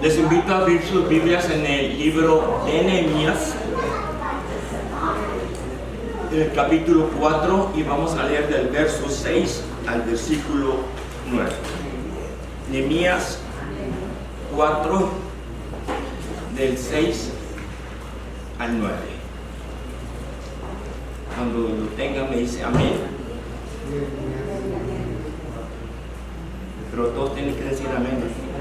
Les invito a abrir sus Biblias en el libro de Nehemías, en el capítulo 4, y vamos a leer del verso 6 al versículo 9. Nehemías 4, del 6 al 9. Cuando lo tengan me dice amén. Pero todos tienen que decir amén.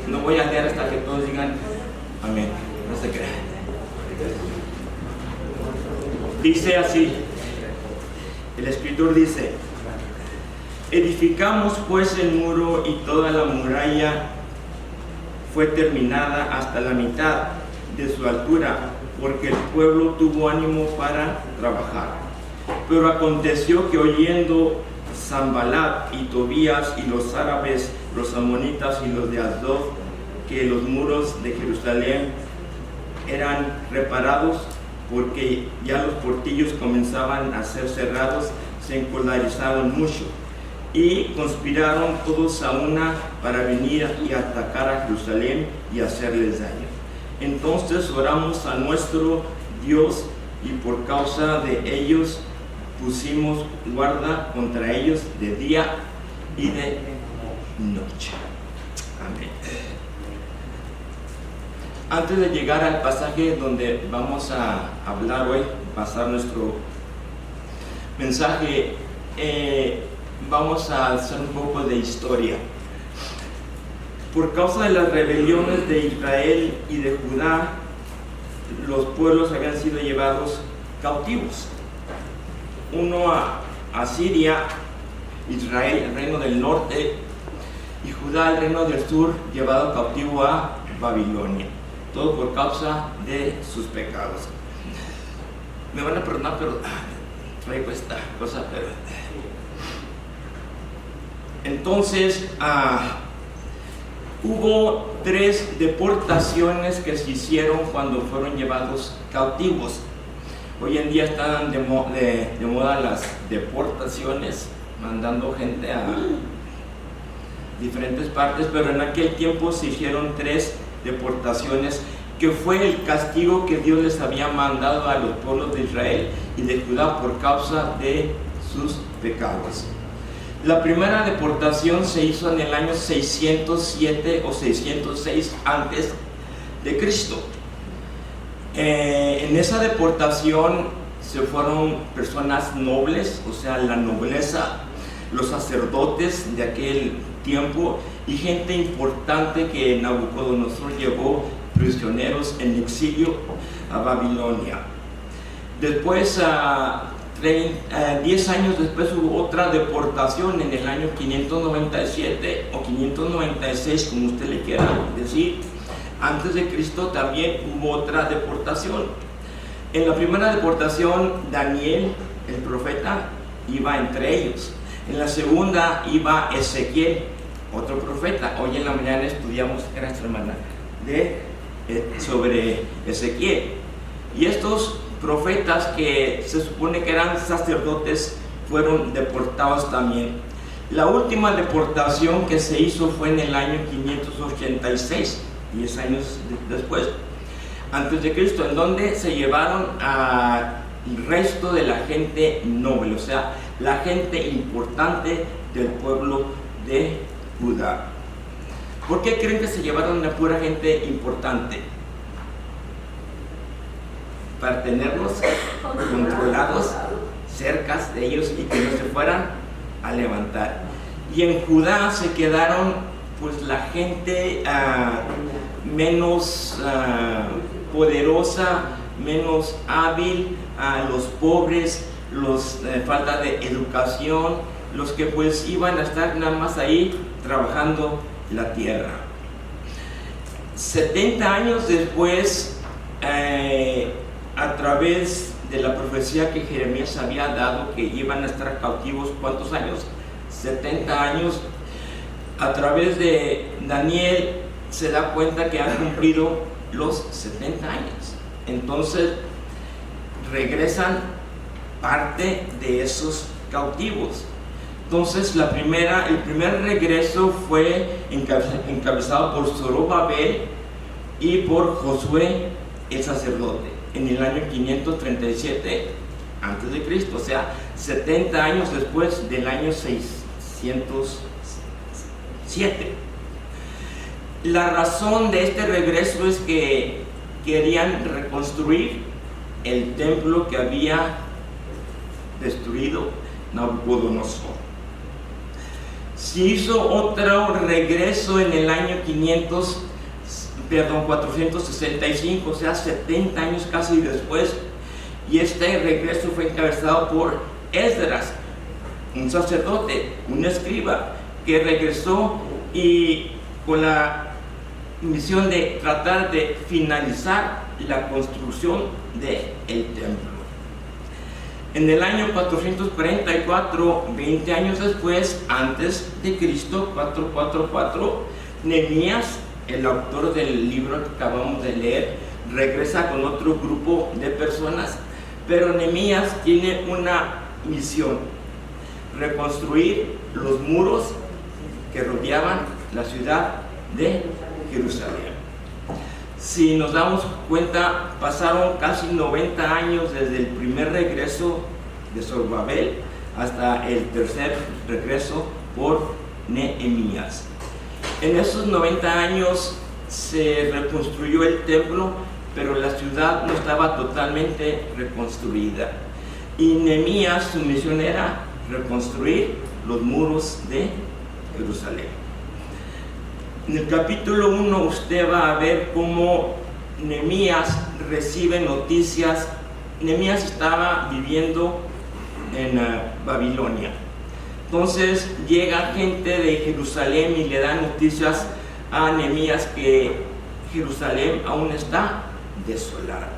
No voy a leer hasta que todos digan amén. No se crean. Dice así, el escritor dice: edificamos pues el muro y toda la muralla fue terminada hasta la mitad de su altura, porque el pueblo tuvo ánimo para trabajar. Pero aconteció que oyendo Sanballat y Tobías y los árabes, los amonitas y los de Asdod, que los muros de Jerusalén eran reparados, porque ya los portillos comenzaban a ser cerrados, se encolerizaron mucho y conspiraron todos a una para venir y atacar a Jerusalén y hacerles daño. Entonces oramos a nuestro Dios y por causa de ellos pusimos guarda contra ellos de día y de noche. Amén. Antes de llegar al pasaje donde vamos a hablar hoy, pasar nuestro mensaje, vamos a hacer un poco de historia. Por causa de las rebeliones de Israel y de Judá, los pueblos habían sido llevados cautivos. Uno a Siria, Israel, el reino del norte, y Judá, el reino del sur, llevado cautivo a Babilonia. Todo por causa de sus pecados. Me van a perdonar, pero traigo esta cosa, pero... Entonces, hubo 3 deportaciones que se hicieron cuando fueron llevados cautivos. Hoy en día están de moda las deportaciones, mandando gente a diferentes partes, pero en aquel tiempo se hicieron 3 deportaciones, que fue el castigo que Dios les había mandado a los pueblos de Israel y de Judá por causa de sus pecados. La primera deportación se hizo en el año 607 o 606 antes de Cristo. En esa deportación se fueron personas nobles, o sea, la nobleza, los sacerdotes de aquel tiempo y gente importante que Nabucodonosor llevó prisioneros en exilio a Babilonia. Después, 10 años después, hubo otra deportación en el año 597 o 596, como usted le quiera decir. Antes de Cristo también hubo otra deportación. En la primera deportación, Daniel, el profeta, iba entre ellos. En la segunda iba Ezequiel, otro profeta. Hoy en la mañana estudiamos, era esta hermana, sobre Ezequiel. Y estos profetas, que se supone que eran sacerdotes, fueron deportados también. La última deportación que se hizo fue en el año 586, 10 años después, antes de Cristo, en donde se llevaron al resto de la gente noble, o sea, la gente importante del pueblo de Judá. ¿Por qué creen que se llevaron a pura gente importante? Para tenerlos controlados, cerca de ellos, y que no se fueran a levantar. Y en Judá se quedaron pues la gente menos poderosa, menos hábil, los pobres, los falta de educación, los que pues iban a estar nada más ahí trabajando la tierra. 70 años después, a través de la profecía que Jeremías había dado, que iban a estar cautivos, ¿cuántos años? 70 años. A través de Daniel se da cuenta que han cumplido los 70 años. Entonces regresan parte de esos cautivos. Entonces el primer regreso fue encabezado por Zorobabel y por Josué el sacerdote en el año 537 a.C., o sea, 70 años después del año 607. La razón de este regreso es que querían reconstruir el templo que había destruido Nabucodonosor. Se hizo otro regreso en el año 465, o sea, 70 años casi después, y este regreso fue encabezado por Esdras, un sacerdote, un escriba, que regresó y con la misión de tratar de finalizar la construcción del templo. En el año 444, 20 años después, antes de Cristo, 444, Nehemías, el autor del libro que acabamos de leer, regresa con otro grupo de personas, pero Nehemías tiene una misión: reconstruir los muros que rodeaban la ciudad de Jerusalén. Si nos damos cuenta, pasaron casi 90 años desde el primer regreso de Zorobabel hasta el tercer regreso por Nehemías. En esos 90 años se reconstruyó el templo, pero la ciudad no estaba totalmente reconstruida. Y Nehemías, su misión era reconstruir los muros de Jerusalén. En el capítulo 1 usted va a ver cómo Nehemías recibe noticias. Nehemías estaba viviendo en Babilonia. Entonces llega gente de Jerusalén y le da noticias a Nehemías que Jerusalén aún está desolada.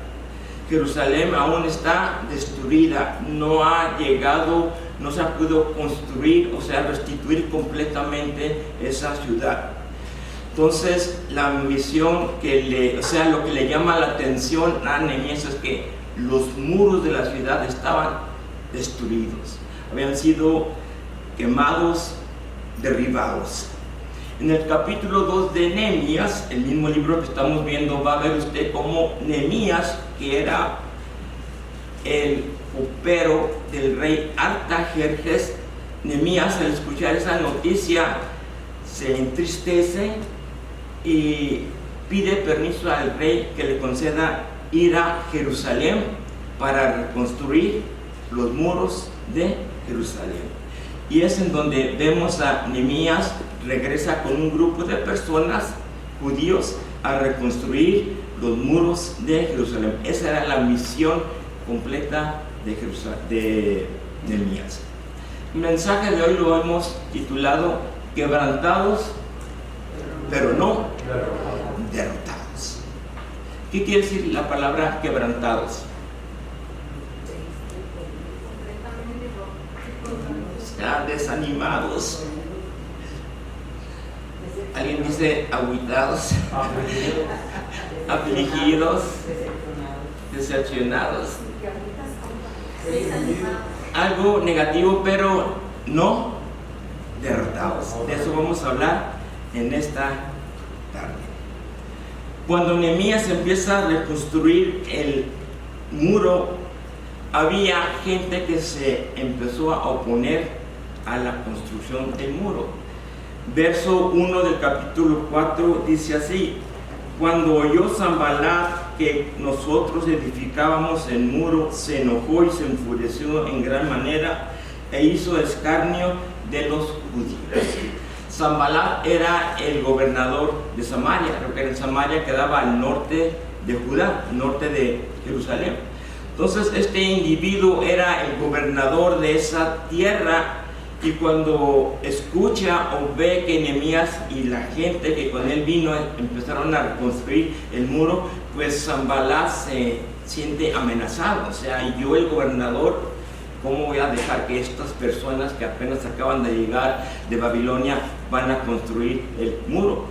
Jerusalén aún está destruida, no se ha podido construir, o sea, restituir completamente esa ciudad. Entonces, la misión lo que le llama la atención a Nehemías es que los muros de la ciudad estaban destruidos, habían sido quemados, derribados. En el capítulo 2 de Nehemías, el mismo libro que estamos viendo, va a ver usted cómo Nehemías, que era el copero del rey Artajerjes, Nehemías, al escuchar esa noticia, se entristece y pide permiso al rey que le conceda ir a Jerusalén para reconstruir los muros de Jerusalén. Y es en donde vemos a Nehemías regresa con un grupo de personas, judíos, a reconstruir los muros de Jerusalén. Esa era la misión completa de Nehemías. El mensaje de hoy lo hemos titulado Quebrantados, pero no derrotados. ¿Qué quiere decir la palabra quebrantados? Desanimados. Alguien dice agüitados, afligidos, decepcionados. Algo negativo, pero no derrotados. De eso vamos a hablar en esta tarde. Cuando Nehemías empieza a reconstruir el muro, había gente que se empezó a oponer a la construcción del muro. Verso 1 del capítulo 4 dice así: cuando oyó Sanbalat que nosotros edificábamos el muro, se enojó y se enfureció en gran manera e hizo escarnio de los judíos. Sanbalat era el gobernador de Samaria, creo que en Samaria quedaba al norte de Judá, norte de Jerusalén. Entonces este individuo era el gobernador de esa tierra, y cuando escucha o ve que Nehemías y la gente que con él vino empezaron a reconstruir el muro, pues Sanbalat se siente amenazado. O sea, yo, el gobernador, ¿cómo voy a dejar que estas personas que apenas acaban de llegar de Babilonia van a construir el muro?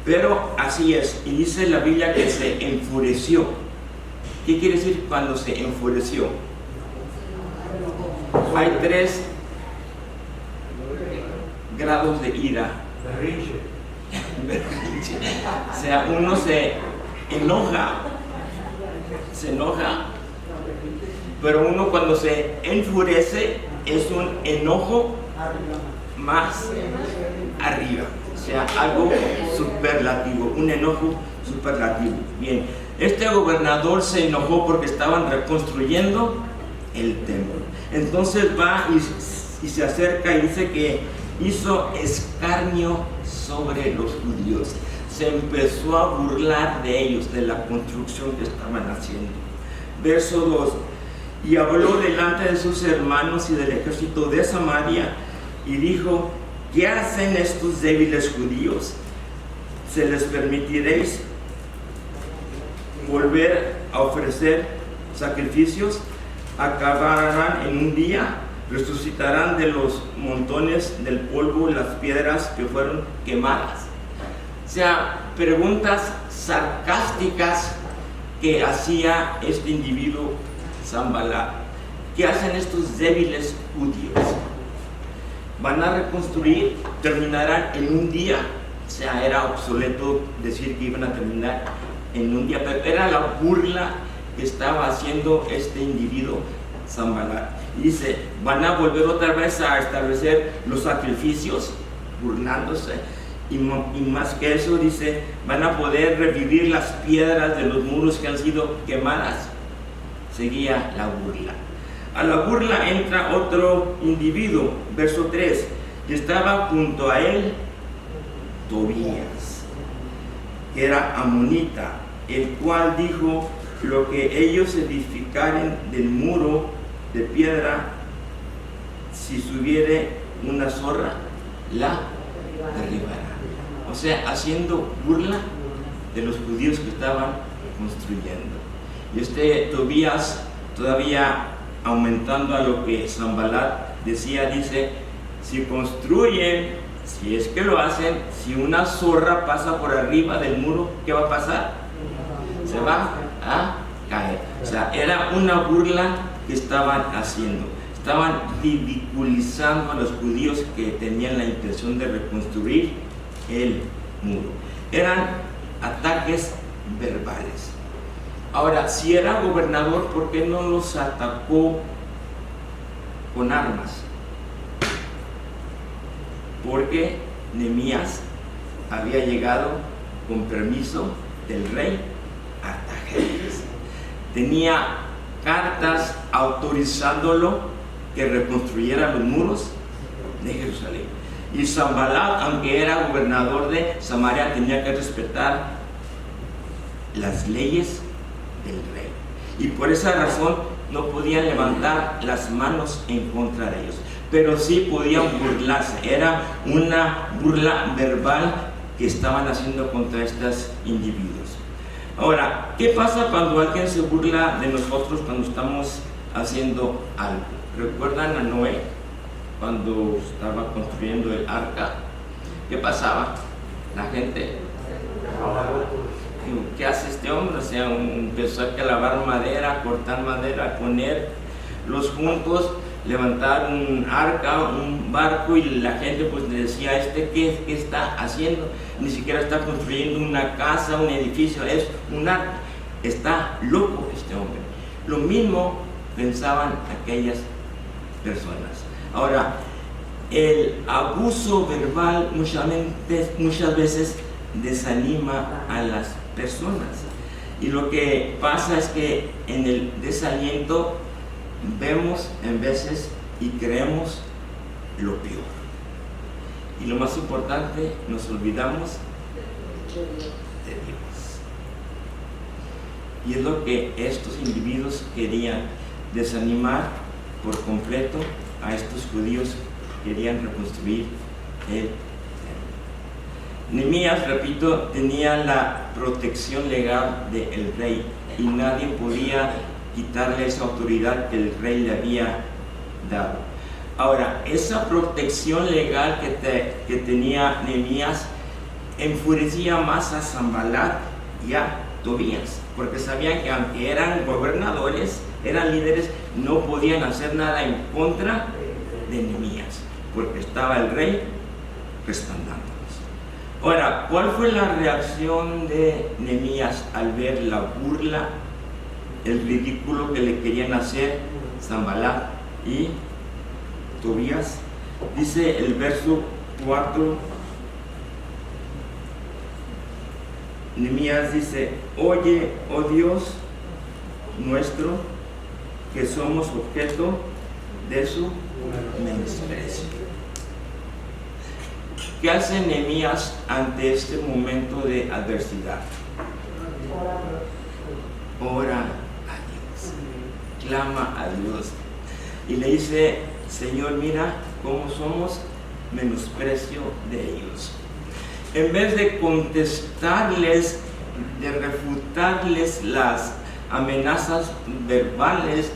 Pero así es, y dice la Biblia que se enfureció. ¿Qué quiere decir cuando se enfureció? Hay tres grados de ira. Berrinche. O sea, uno se enoja, pero uno cuando se enfurece es un enojo más arriba, o sea, algo superlativo, un enojo superlativo. Bien, este gobernador se enojó porque estaban reconstruyendo el templo. Entonces va y se acerca y dice que hizo escarnio sobre los judíos. Se empezó a burlar de ellos, de la construcción que estaban haciendo. Verso 2. Y habló delante de sus hermanos y del ejército de Samaria y dijo: ¿qué hacen estos débiles judíos? ¿Se les permitiréis volver a ofrecer sacrificios? Acabarán en un día, resucitarán de los montones del polvo las piedras que fueron quemadas. O sea, preguntas sarcásticas que hacía este individuo Sanbalat. ¿Qué hacen estos débiles judíos? ¿Van a reconstruir? ¿Terminarán en un día? O sea, era obsoleto decir que iban a terminar en un día, pero era la burla que estaba haciendo este individuo Sanbalat. Y dice, van a volver otra vez a establecer los sacrificios, burlándose. Y más que eso, dice, van a poder revivir las piedras de los muros que han sido quemadas. Seguía la burla. A la burla entra otro individuo, verso 3, y estaba junto a él Tobías, que era amonita, el cual dijo: lo que ellos edificaren del muro de piedra, si subiere una zorra, la derribará. O sea, haciendo burla de los judíos que estaban construyendo. Y este Tobías, todavía aumentando a lo que Sanbalat decía, dice: si construyen, si es que lo hacen, si una zorra pasa por arriba del muro, ¿qué va a pasar? Se va a caer. O sea, era una burla que estaban haciendo. Estaban ridiculizando a los judíos que tenían la intención de reconstruir el muro. Eran ataques verbales. Ahora, si era gobernador, ¿por qué no los atacó con armas? Porque Nehemías había llegado con permiso del rey Artajerjes. Tenía cartas autorizándolo que reconstruyera los muros de Jerusalén. Y Sanbalat, aunque era gobernador de Samaria, tenía que respetar las leyes del rey. Y por esa razón no podían levantar las manos en contra de ellos, pero sí podían burlarse. Era una burla verbal que estaban haciendo contra estos individuos. Ahora, ¿qué pasa cuando alguien se burla de nosotros cuando estamos haciendo algo? ¿Recuerdan a Noé cuando estaba construyendo el arca? ¿Qué pasaba? La gente, ¿qué hace este hombre? O sea, empezó a clavar madera, a cortar madera, a poner los juntos, levantar un arca, un barco, y la gente pues le decía: ¿qué está haciendo? Ni siquiera está construyendo una casa, un edificio, es un arca. Está loco este hombre. Lo mismo pensaban aquellas personas. Ahora, el abuso verbal muchas veces desanima a las personas, y lo que pasa es que en el desaliento vemos en veces y creemos lo peor, y lo más importante, nos olvidamos de Dios. Y es lo que estos individuos querían: desanimar por completo a estos judíos que querían reconstruir el templo. Nehemías, repito, tenía la protección legal del rey, y nadie podía quitarle esa autoridad que el rey le había dado. Ahora, esa protección legal que tenía Nehemías enfurecía más a Sanbalat y a Tobías, porque sabían que aunque eran gobernadores, eran líderes, no podían hacer nada en contra de Nehemías, porque estaba el rey respaldándonos. Ahora, ¿cuál fue la reacción de Nehemías al ver la burla, el ridículo que le querían hacer Sanballat y Tobías? Dice el verso 4, Nehemías dice: oye, oh Dios nuestro, que somos objeto de su menosprecio. ¿Qué hace Nehemías ante este momento de adversidad? Ora a Dios, clama a Dios y le dice: Señor, mira cómo somos menosprecio de ellos. En vez de contestarles, de refutarles las amenazas verbales,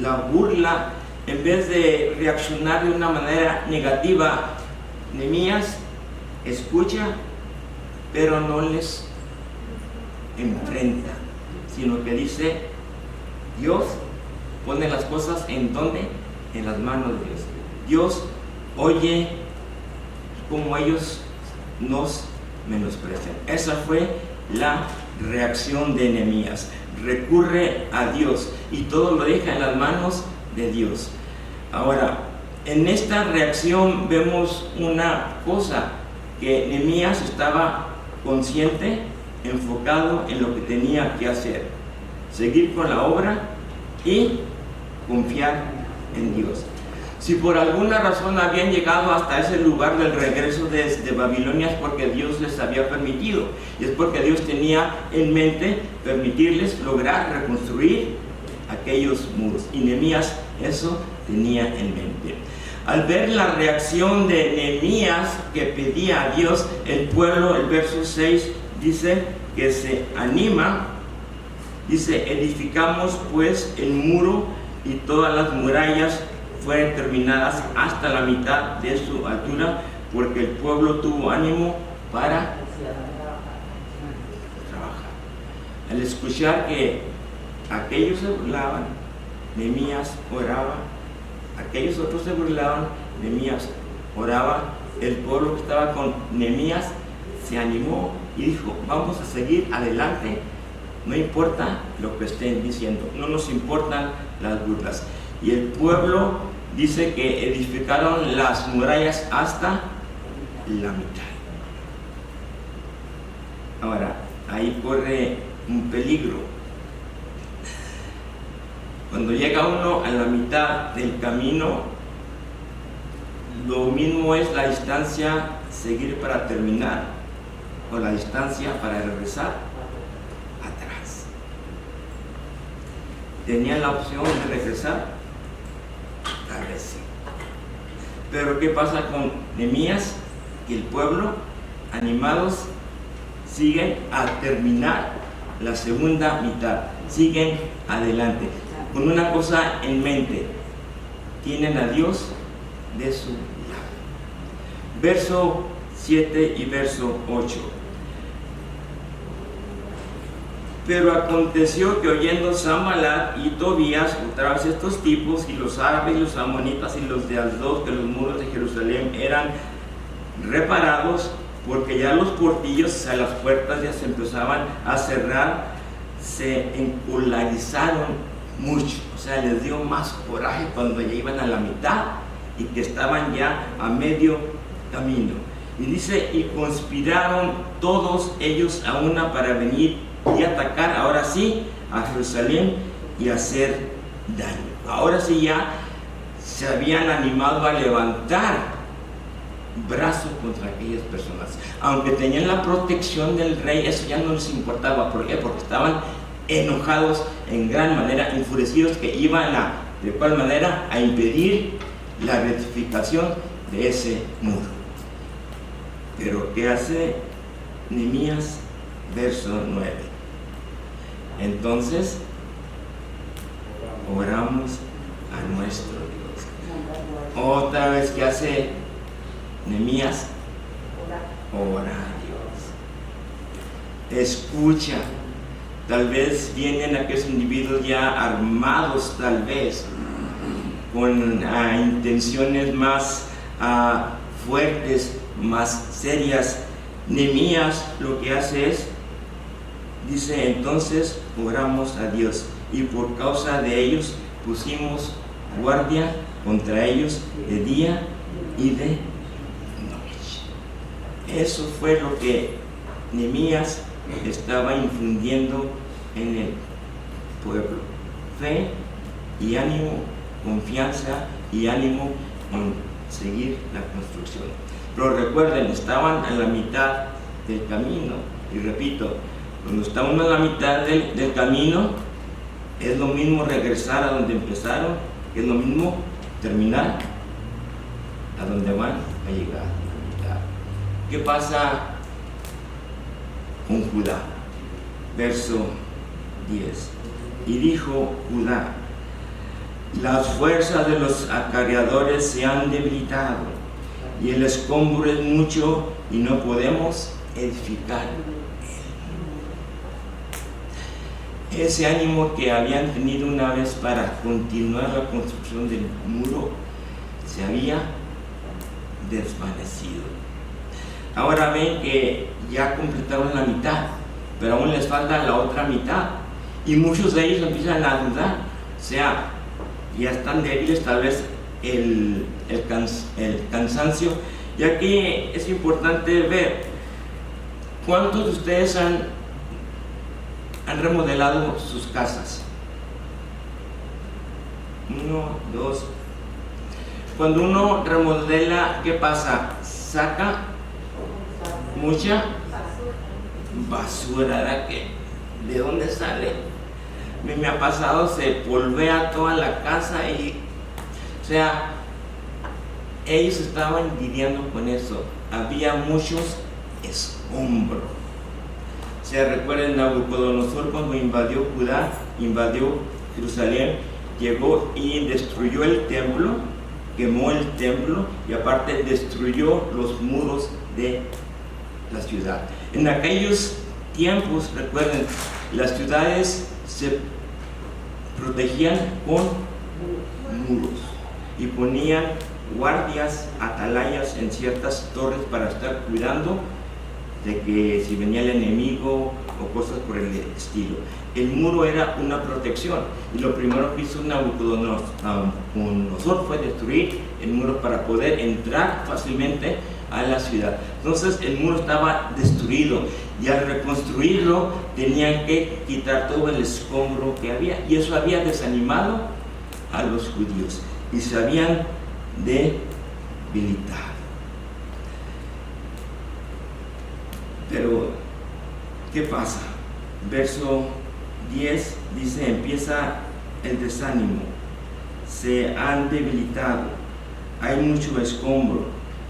la burla, en vez de reaccionar de una manera negativa, Nehemías escucha, pero no les enfrenta, sino que dice: Dios pone las cosas en donde, en las manos de Dios. Dios oye como ellos nos menosprecian. Esa fue la reacción de Nehemías. Recurre a Dios y todo lo deja en las manos de Dios. Ahora, en esta reacción vemos una cosa, que Nehemías estaba consciente, enfocado en lo que tenía que hacer: seguir con la obra y confiar en Dios. Si por alguna razón habían llegado hasta ese lugar del regreso desde Babilonia, es porque Dios les había permitido, y es porque Dios tenía en mente permitirles lograr reconstruir aquellos muros, y Nehemías eso tenía en mente. Al ver la reacción de Nehemías, que pedía a Dios, el pueblo, el verso 6 dice que se anima. Dice: edificamos pues el muro, y todas las murallas fueron terminadas hasta la mitad de su altura, porque el pueblo tuvo ánimo para trabajar. Al escuchar que aquellos se burlaban, Nehemías oraba. Aquellos otros se burlaban, Nehemías oraba. El pueblo que estaba con Nehemías se animó y dijo: vamos a seguir adelante, no importa lo que estén diciendo, no nos importan las burlas. Y el pueblo dice que edificaron las murallas hasta la mitad. Ahora, ahí corre un peligro. Cuando llega uno a la mitad del camino, lo mismo es la distancia seguir para terminar o la distancia para regresar atrás. ¿Tenían la opción de regresar? Tal vez sí. Pero ¿qué pasa con Nehemías y el pueblo? Animados, siguen a terminar la segunda mitad, siguen adelante, con una cosa en mente: tienen a Dios de su lado. Verso 7 y verso 8. Pero aconteció que oyendo Sanballat y Tobías, otra vez estos tipos, y los árabes, y los amonitas, y los de Asdod, que los muros de Jerusalén eran reparados, porque ya los portillos a las puertas ya se empezaban a cerrar, se encolarizaron mucho, o sea, les dio más coraje cuando ya iban a la mitad y que estaban ya a medio camino. Y dice: y conspiraron todos ellos a una para venir y atacar, ahora sí, a Jerusalén y hacer daño. Ahora sí ya se habían animado a levantar brazo contra aquellas personas. Aunque tenían la protección del rey, eso ya no les importaba. ¿Por qué? Porque estaban enojados en gran manera, enfurecidos, que iban de cual manera a impedir la rectificación de ese muro. Pero ¿qué hace Nehemías? Verso 9. Entonces oramos a nuestro Dios. Otra vez, ¿qué hace Nehemías? Ora a Dios. Escucha. Tal vez vienen aquellos individuos ya armados, tal vez, con intenciones más fuertes, más serias. Nehemías lo que hace es, dice, entonces oramos a Dios y por causa de ellos pusimos guardia contra ellos de día y de noche. Eso fue lo que Nehemías estaba infundiendo en el pueblo: fe y ánimo, confianza y ánimo en seguir la construcción. Pero recuerden, estaban en la mitad del camino, y repito, cuando está uno en la mitad del camino, es lo mismo regresar a donde empezaron, es lo mismo terminar a donde van a llegar. ¿Qué pasa con Judá? Verso 10. Y dijo Judá: las fuerzas de los acarreadores se han debilitado, y el escombro es mucho, y no podemos edificar. Ese ánimo que habían tenido una vez para continuar la construcción del muro se había desvanecido. Ahora ven que ya completaron la mitad, pero aún les falta la otra mitad, y muchos de ellos empiezan a dudar. O sea, ya están débiles, tal vez el cansancio. Y aquí es importante ver cuántos de ustedes han remodelado sus casas. 1, 2. Cuando uno remodela, ¿qué pasa? Saca mucha basura. ¿Verdad? ¿De dónde sale? Me ha pasado, se polvea toda la casa y, o sea, ellos estaban lidiando con eso. Había muchos escombros. O sea, recuerden, Nabucodonosor, cuando invadió Judá, invadió Jerusalén, llegó y destruyó el templo, quemó el templo y aparte destruyó los muros de la ciudad. En aquellos tiempos, recuerden, las ciudades se protegían con muros y ponían guardias, atalayas en ciertas torres para estar cuidando de que si venía el enemigo o cosas por el estilo. El muro era una protección, y lo primero que hizo Nabucodonosor fue destruir el muro para poder entrar fácilmente a la ciudad. Entonces el muro estaba destruido, y al reconstruirlo tenían que quitar todo el escombro que había, y eso había desanimado a los judíos y se habían debilitado. Pero, ¿qué pasa? Verso 10 dice, empieza el desánimo, se han debilitado, hay mucho escombro,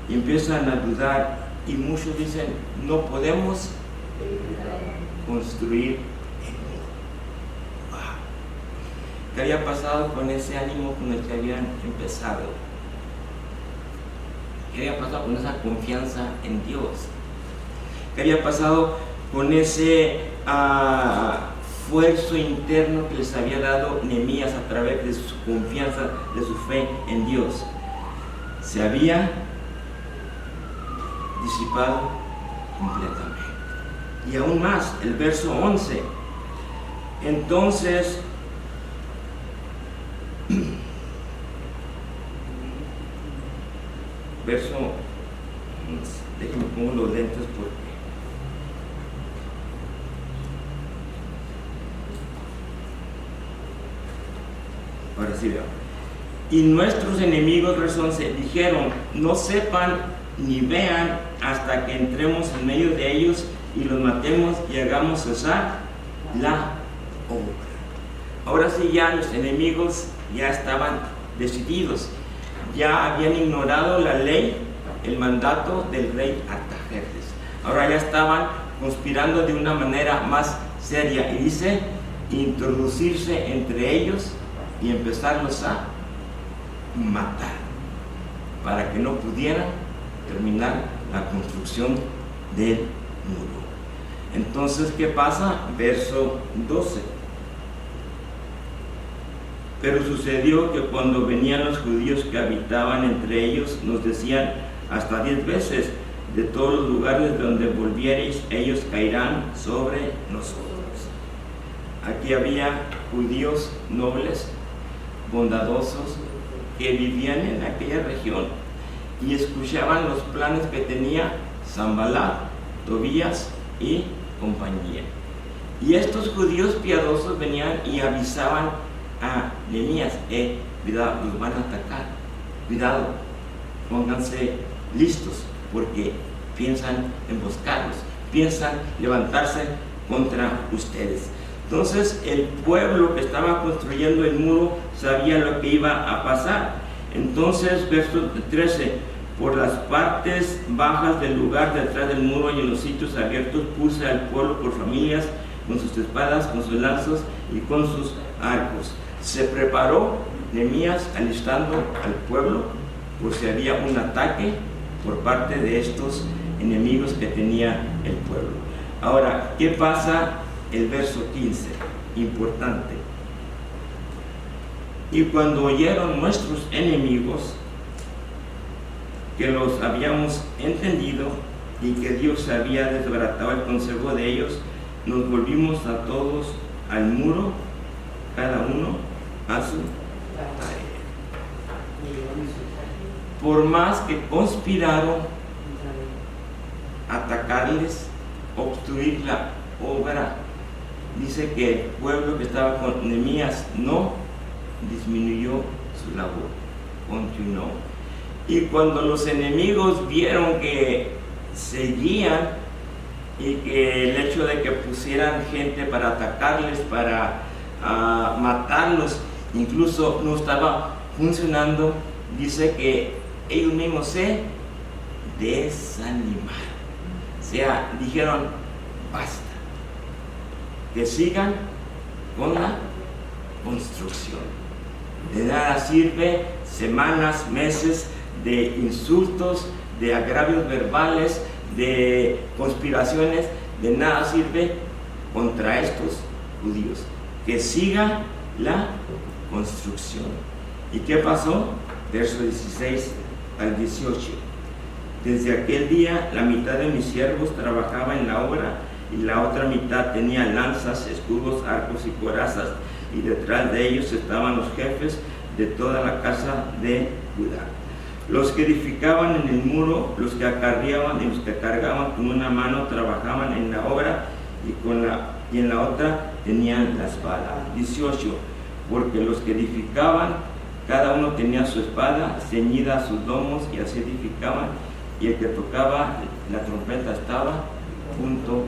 y empiezan a dudar, y muchos dicen, no podemos construir el muro. Wow. ¿Qué había pasado con ese ánimo con el que habían empezado? ¿Qué había pasado con esa confianza en Dios? ¿Qué había pasado con ese esfuerzo interno que les había dado Nehemías a través de su confianza, de su fe en Dios? Se había disipado completamente. Y aún más, el verso 11. Entonces, verso 11, déjenme pongo los lentes porque ahora sí veo. Y nuestros enemigos, verso 11, dijeron, no sepan ni vean hasta que entremos en medio de ellos y los matemos y hagamos cesar la obra. Ahora sí, ya los enemigos ya estaban decididos, ya habían ignorado la ley, el mandato del rey Artajerjes. Ahora ya estaban conspirando de una manera más seria, y dice, introducirse entre ellos y empezarlos a matar para que no pudieran terminar la construcción del muro. Entonces, ¿qué pasa? Verso 12. Pero sucedió que cuando venían los judíos que habitaban entre ellos, nos decían hasta 10 veces, de todos los lugares donde volviereis, ellos caerán sobre nosotros. Aquí había judíos nobles, bondadosos, que vivían en aquella región y escuchaban los planes que tenía Sanballat, Tobías y compañía. Y estos judíos piadosos venían y avisaban a Nehemías: cuidado, los van a atacar, cuidado, pónganse listos, porque piensan emboscarlos, piensan levantarse contra ustedes. Entonces el pueblo que estaba construyendo el muro sabía lo que iba a pasar. Entonces, verso 13: por las partes bajas del lugar detrás del muro y en los sitios abiertos puse al pueblo por familias, con sus espadas, con sus lanzas y con sus arcos. Se preparó Nehemías alistando al pueblo por si había un ataque por parte de estos enemigos que tenía el pueblo. Ahora, ¿qué pasa? El verso 15, importante. Y cuando oyeron nuestros enemigos que los habíamos entendido y que Dios había desbaratado el consejo de ellos, nos volvimos a todos al muro, cada uno a su tarea. Por más que conspiraron atacarles, obstruir la obra, dice que el pueblo que estaba con Nehemías no disminuyó su labor, continuó. Y cuando los enemigos vieron que seguían y que el hecho de que pusieran gente para atacarles, para matarlos, incluso no estaba funcionando, dice que ellos mismos se desanimaron. O sea, dijeron: basta, que sigan con la construcción. De nada sirve semanas, meses de insultos, de agravios verbales, de conspiraciones. De nada sirve contra estos judíos. Que siga la construcción. ¿Y qué pasó? Verso 16 al 18. Desde aquel día la mitad de mis siervos trabajaba en la obra y la otra mitad tenía lanzas, escudos, arcos y corazas, y detrás de ellos estaban los jefes de toda la casa de Judá. Los que edificaban en el muro, los que acarreaban y los que cargaban con una mano trabajaban en la obra y en la otra tenían la espada. 18. Porque los que edificaban, cada uno tenía su espada ceñida a sus lomos y así edificaban, y el que tocaba la trompeta estaba junto.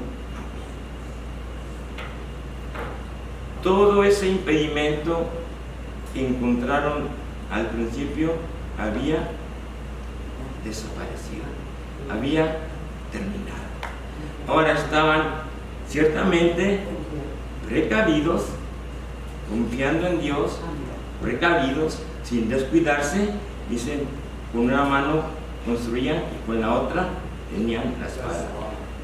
Todo ese impedimento que encontraron al principio había desaparecido, había terminado. Ahora estaban ciertamente precavidos, confiando en Dios, precavidos, sin descuidarse. Dicen, con una mano construían y con la otra tenían la espada,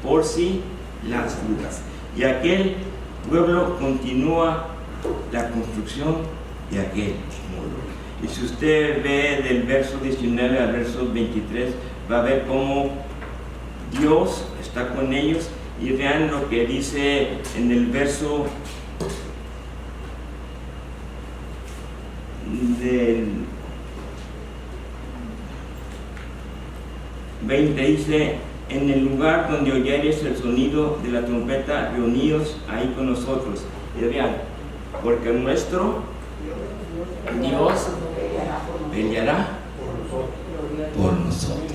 por si las dudas. Y aquel pueblo continúa la construcción de aquel muro. Y si usted ve del verso 19 al verso 23, va a ver cómo Dios está con ellos. Y vean lo que dice en el verso del 20, dice: en el lugar donde oyeres el sonido de la trompeta, reuníos ahí con nosotros. Y vean, porque nuestro Dios peleará por nosotros.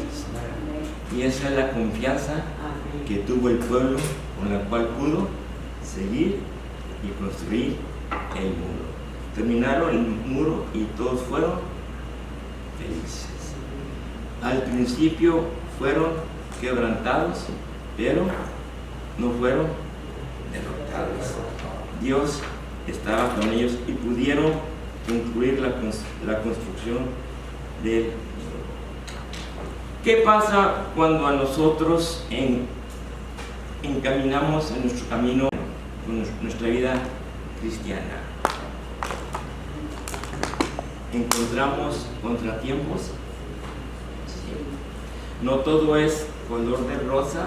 Y esa es la confianza que tuvo el pueblo, con la cual pudo seguir y construir el muro. Terminaron el muro y todos fueron felices. Al principio fueron quebrantados, pero no fueron derrotados. Dios estaba con ellos y pudieron concluir la construcción del muro. ¿Qué pasa cuando a nosotros encaminamos en nuestro camino, con nuestra vida cristiana? ¿Encontramos contratiempos? Sí. No todo es color de rosa,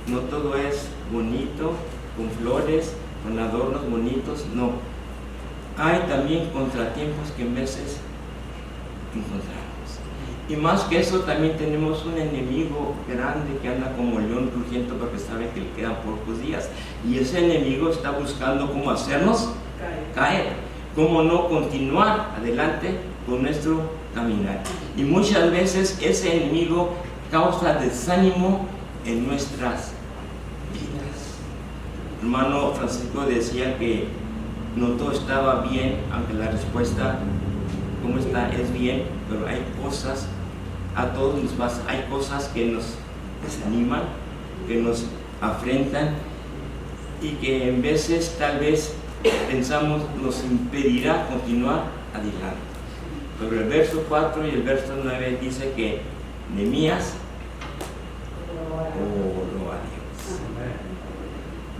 no todo es bonito, con flores, con adornos bonitos, no. Hay también contratiempos que en veces encontramos. Y más que eso, también tenemos un enemigo grande que anda como león rugiente porque sabe que le quedan pocos días. Y ese enemigo está buscando cómo hacernos caer, cómo no continuar adelante con nuestro caminar. Y muchas veces ese enemigo causa desánimo en nuestras vidas. Hermano Francisco decía que no todo estaba bien, aunque la respuesta, ¿cómo está? Es bien, pero hay cosas, a todos nos pasa, hay cosas que nos desaniman, que nos afrentan y que en veces tal vez pensamos nos impedirá continuar adelante. Pero el verso 4 y el verso 9 dice que Nehemías oró a Dios.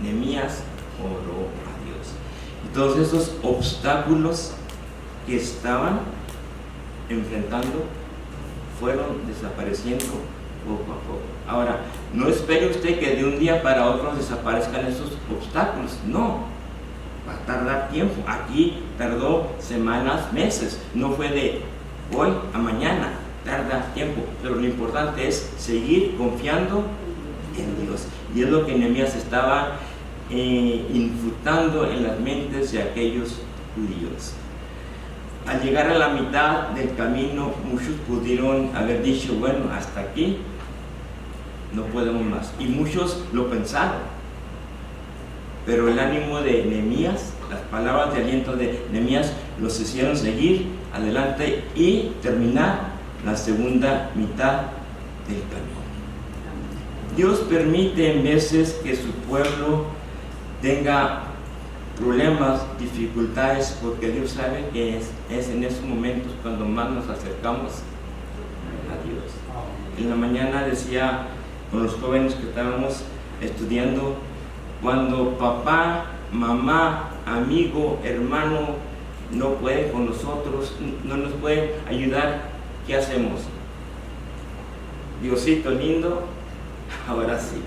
Nehemías oró a Dios. Y todos esos obstáculos que estaban enfrentando fueron desapareciendo poco a poco. Ahora, no espere usted que de un día para otro desaparezcan esos obstáculos, no, va a tardar tiempo. Aquí tardó semanas, meses, no fue de hoy a mañana, tarda tiempo, pero lo importante es seguir confiando en Dios, y es lo que Nehemías estaba infutando en las mentes de aquellos judíos. Al llegar a la mitad del camino, muchos pudieron haber dicho, bueno, hasta aquí no podemos más. Y muchos lo pensaron. Pero el ánimo de Nehemías, las palabras de aliento de Nehemías, los hicieron seguir adelante y terminar la segunda mitad del camino. Dios permite en veces que su pueblo tenga problemas, dificultades, porque Dios sabe que es en esos momentos cuando más nos acercamos a Dios. En la mañana decía con los jóvenes que estábamos estudiando, cuando papá, mamá, amigo, hermano no pueden con nosotros, no nos pueden ayudar, ¿qué hacemos? Diosito lindo, ahora sí.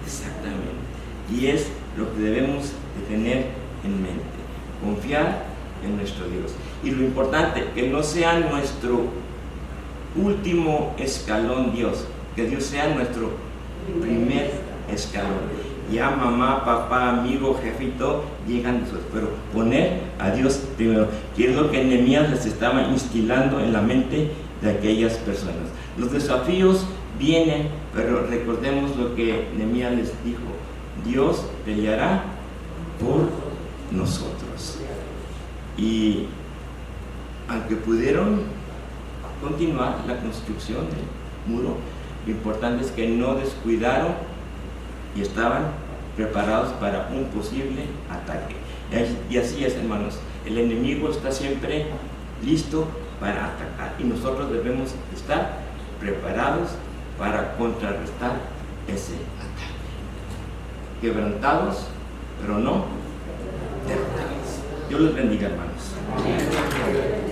Exactamente. Y es lo que debemos de tener en mente, confiar en nuestro Dios. Y lo importante, que no sea nuestro último escalón Dios, que Dios sea nuestro primer escalón. Ya mamá, papá, amigo, jefe y todo llegan después, pero poner a Dios primero, que es lo que Nehemías les estaba instilando en la mente de aquellas personas. Los desafíos vienen, pero recordemos lo que Nehemías les dijo: Dios peleará por nosotros. Y aunque pudieron continuar la construcción del muro, lo importante es que no descuidaron y estaban preparados para un posible ataque. Y así es, hermanos, el enemigo está siempre listo para atacar y nosotros debemos estar preparados para contrarrestar ese ataque. Quebrantados, pero no derrotados. Dios los bendiga, hermanos.